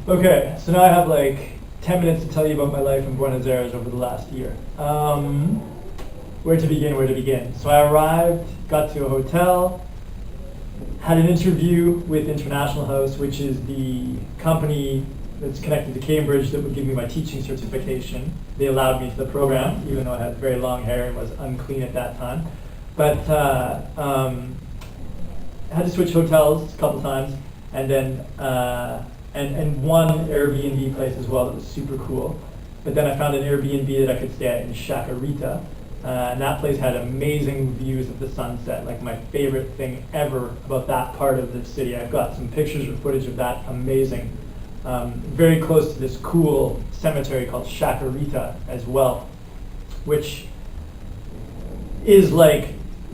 Okay, so now I have like 10 minutes to tell you about my life in Buenos Aires over the last year. Where to begin? So I arrived, got to a hotel, had an interview with International House, which is the company that's connected to Cambridge that would give me my teaching certification. They allowed me to the program, even though I had very long hair and was unclean at that time. But had to switch hotels a couple times, and then and one Airbnb place as well that was super cool. But then I found an Airbnb that I could stay at in Chacarita, and that place had amazing views of the sunset, like my favorite thing ever about that part of the city. I've got some pictures or footage of that, amazing. Very close to this cool cemetery called Chacarita as well, which is like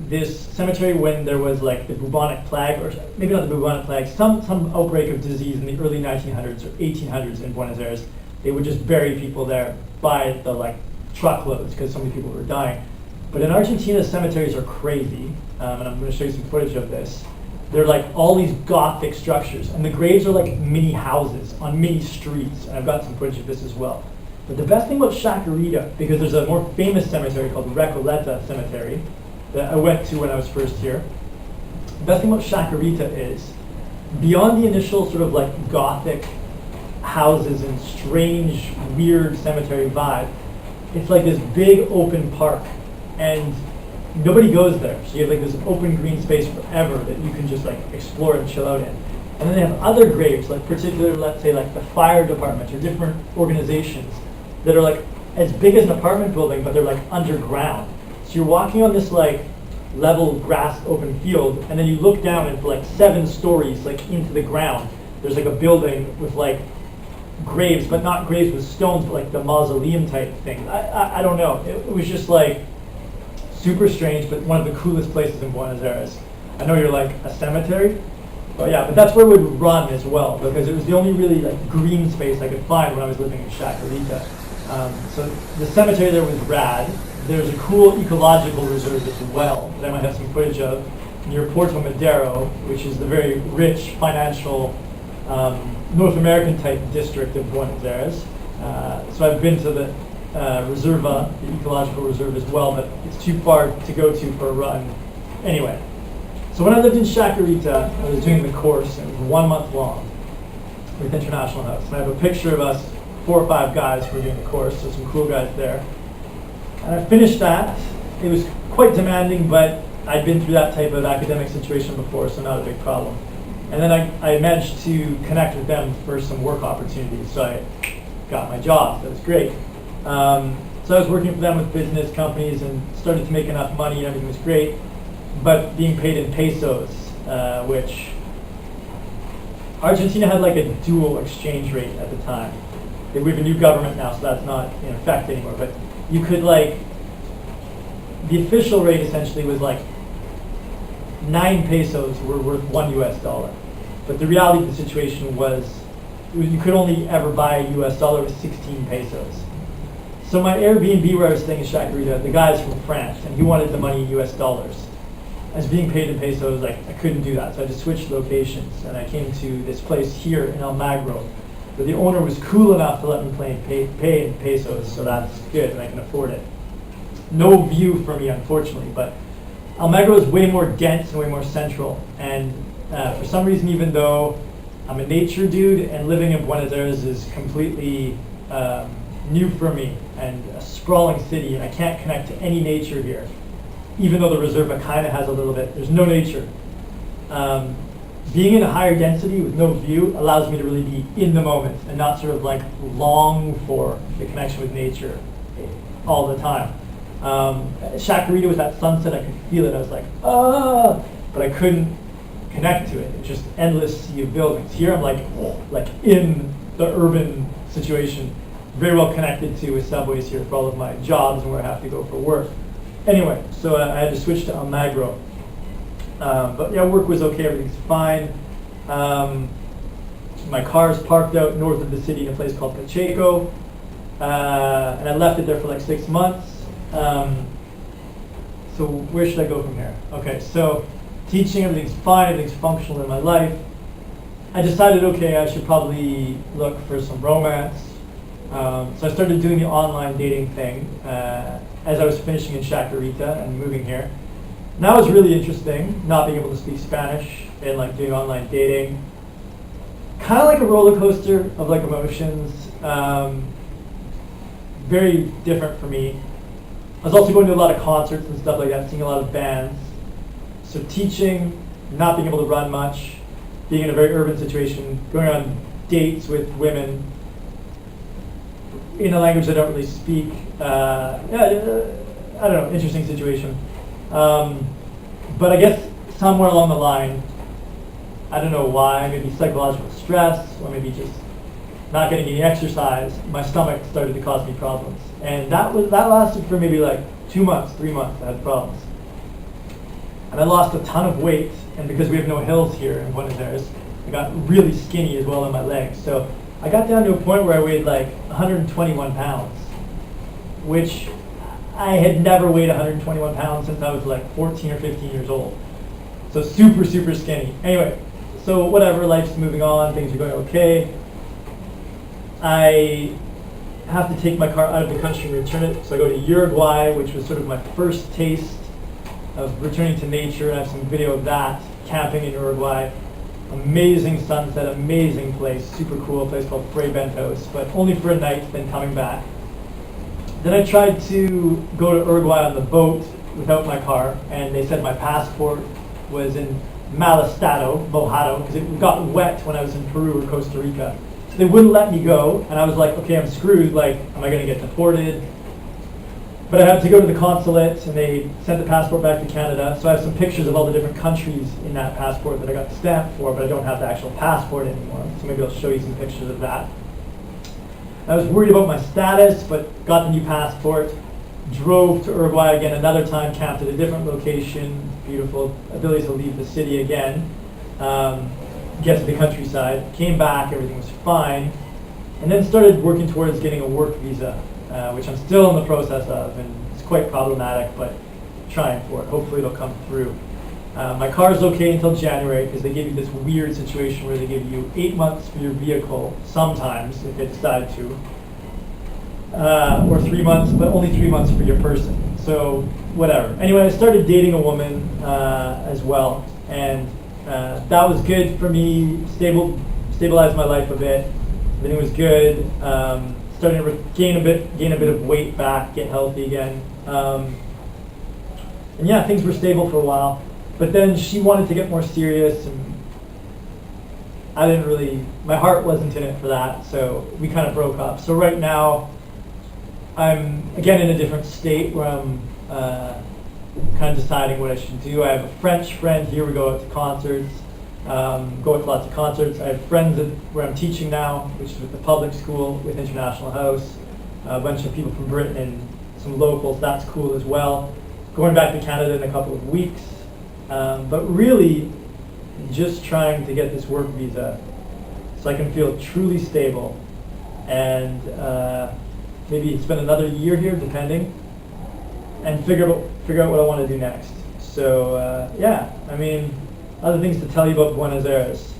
this cemetery when there was like the bubonic plague, or maybe not the bubonic plague, some outbreak of disease in the early 1900s or 1800s in Buenos Aires. They would just bury people there by the like truckloads because so many people were dying. But in Argentina, cemeteries are crazy, and I'm going to show you some footage of this. They're like all these Gothic structures, and the graves are like mini houses on mini streets, and I've got some footage of this as well. But the best thing about Chacarita, because there's a more famous cemetery called Recoleta Cemetery that I went to when I was first here. The best thing about Chacarita is, beyond the initial sort of like Gothic houses and strange, weird cemetery vibe, it's like this big open park, and nobody goes there. So you have like this open green space forever that you can just like explore and chill out in. And then they have other graves, like particularly, let's say, like the fire department or different organizations that are like as big as an apartment building, but they're like underground. So you're walking on this like level grass open field, and then you look down and for like 7 stories like into the ground, there's like a building with like graves, but not graves with stones, but like the mausoleum type thing. I don't know. It was just like super strange, but one of the coolest places in Buenos Aires. I know you're like a cemetery, but yeah, but that's where we would run as well, because it was the only really like green space I could find when I was living in Chacarita. So the cemetery there was rad. There's a cool ecological reserve as well that I might have some footage of near Puerto Madero, which is the very rich financial North American type district of Buenos Aires. So I've been to the Reserva, the ecological reserve as well, but it's too far to go to for a run. Anyway, so when I lived in Chacarita, I was doing the course, and it was 1 month long with International House. And I have a picture of us, 4 or 5 guys who were doing the course, so some cool guys there. And I finished that. It was quite demanding, but I'd been through that type of academic situation before, so not a big problem. And then I managed to connect with them for some work opportunities, so I got my job. That was great. So I was working for them with business companies and started to make enough money, and everything was great, but being paid in pesos, which Argentina had like a dual exchange rate at the time. We have a new government now, so that's not in effect anymore, but you could like, the official rate essentially was like 9 pesos were worth $1 US. But the reality of the situation was you could only ever buy a US dollar with 16 pesos. So my Airbnb where I was staying in Chacarita, the guy's from France, and he wanted the money in US dollars. As being paid in pesos, like I couldn't do that, so I just switched locations, and I came to this place here in Almagro. But the owner was cool enough to let me pay in pesos, so that's good, and I can afford it. No view for me, unfortunately, but Almagro is way more dense and way more central. And for some reason, even though I'm a nature dude and living in Buenos Aires is completely new for me, and a sprawling city, and I can't connect to any nature here, even though the Reserva kind of has a little bit, there's no nature. Being in a higher density with no view allows me to really be in the moment and not sort of like long for the connection with nature all the time. Chacarita with that sunset, I could feel it. I was like, ah, but I couldn't connect to it. It's just endless sea of buildings. Here I'm like in the urban situation, very well connected to with subways here for all of my jobs and where I have to go for work. Anyway, so I had to switch to Almagro. But yeah, work was okay, everything's fine. My car's parked out north of the city in a place called Pacheco, and I left it there for like 6 months. So where should I go from here? Okay, so teaching, everything's fine, everything's functional in my life. I decided, okay, I should probably look for some romance. So I started doing the online dating thing as I was finishing in Chacarita and moving here. And that was really interesting, not being able to speak Spanish and like doing online dating. Kind of like a roller coaster of like emotions. Very different for me. I was also going to a lot of concerts and stuff like that, seeing a lot of bands. So teaching, not being able to run much, being in a very urban situation, going on dates with women in a language I don't really speak. I don't know, interesting situation. But I guess somewhere along the line, I don't know why, maybe psychological stress, or maybe just not getting any exercise, my stomach started to cause me problems. And that lasted for maybe like 2 months, 3 months, I had problems. And I lost a ton of weight, and because we have no hills here in Buenos Aires, I got really skinny as well on my legs. So I got down to a point where I weighed like 121 pounds, which I had never weighed 121 pounds since I was like 14 or 15 years old. So super, super skinny. Anyway, so whatever, life's moving on, things are going okay. I have to take my car out of the country and return it. So I go to Uruguay, which was sort of my first taste of returning to nature. And I have some video of that, camping in Uruguay. Amazing sunset, amazing place, super cool place called Fray Bentos, but only for a night, then coming back. Then I tried to go to Uruguay on the boat without my car, and they said my passport was in mal estado, mojado, because it got wet when I was in Peru or Costa Rica. So they wouldn't let me go, and I was like, okay, I'm screwed, like, am I going to get deported? But I had to go to the consulate, and they sent the passport back to Canada. So I have some pictures of all the different countries in that passport that I got stamped for, but I don't have the actual passport anymore. So maybe I'll show you some pictures of that. I was worried about my status, but got the new passport, drove to Uruguay again another time, camped at a different location, beautiful ability to leave the city again, get to the countryside, came back, everything was fine, and then started working towards getting a work visa, which I'm still in the process of, and it's quite problematic, but trying for it. Hopefully it'll come through. My car is okay until January because they give you this weird situation where they give you 8 months for your vehicle, sometimes, if they decide to, or 3 months, but only 3 months for your person. So, whatever. Anyway, I started dating a woman as well, and that was good for me, stabilized my life a bit. Everything was good. Starting to gain a bit of weight back, get healthy again. And yeah, things were stable for a while. But then she wanted to get more serious, and I didn't really, my heart wasn't in it for that, so we kind of broke up. So right now, I'm again in a different state where I'm kind of deciding what I should do. I have a French friend here, we go out to concerts, go out to lots of concerts. I have friends where I'm teaching now, which is with the public school, with International House, a bunch of people from Britain and some locals, that's cool as well. Going back to Canada in a couple of weeks. But really, just trying to get this work visa so I can feel truly stable and maybe spend another year here, depending, and figure out what I want to do next. So yeah, I mean, other things to tell you about Buenos Aires.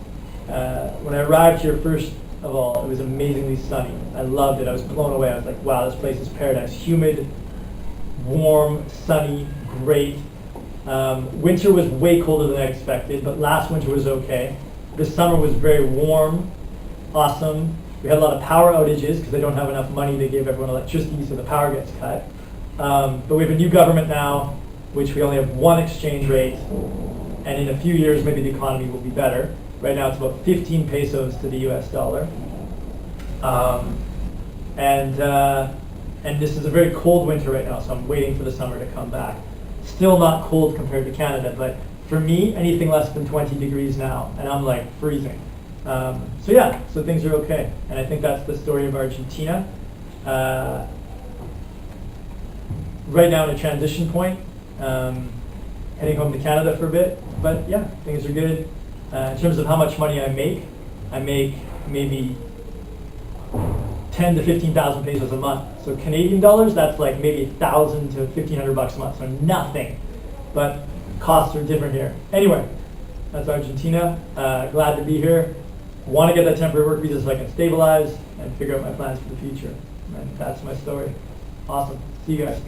When I arrived here, first of all, it was amazingly sunny. I loved it. I was blown away. I was like, wow, this place is paradise. Humid, warm, sunny, great. Winter was way colder than I expected, but last winter was okay. This summer was very warm, awesome. We had a lot of power outages because they don't have enough money to give everyone electricity, so the power gets cut. But we have a new government now, which we only have one exchange rate, and in a few years maybe the economy will be better. Right now it's about 15 pesos to the US dollar. And this is a very cold winter right now, so I'm waiting for the summer to come back. Still not cold compared to Canada, but for me, anything less than 20 degrees now, and I'm like freezing. So yeah, so things are okay. And I think that's the story of Argentina. Right now in a transition point, heading home to Canada for a bit, but yeah, things are good. In terms of how much money I make maybe 10 to 15,000 pesos a month. So Canadian dollars, that's like maybe 1,000 to 1,500 bucks a month. So nothing, but costs are different here. Anyway, that's Argentina. Glad to be here. want to get that temporary work visa so I can stabilize and figure out my plans for the future. And that's my story. Awesome. See you guys.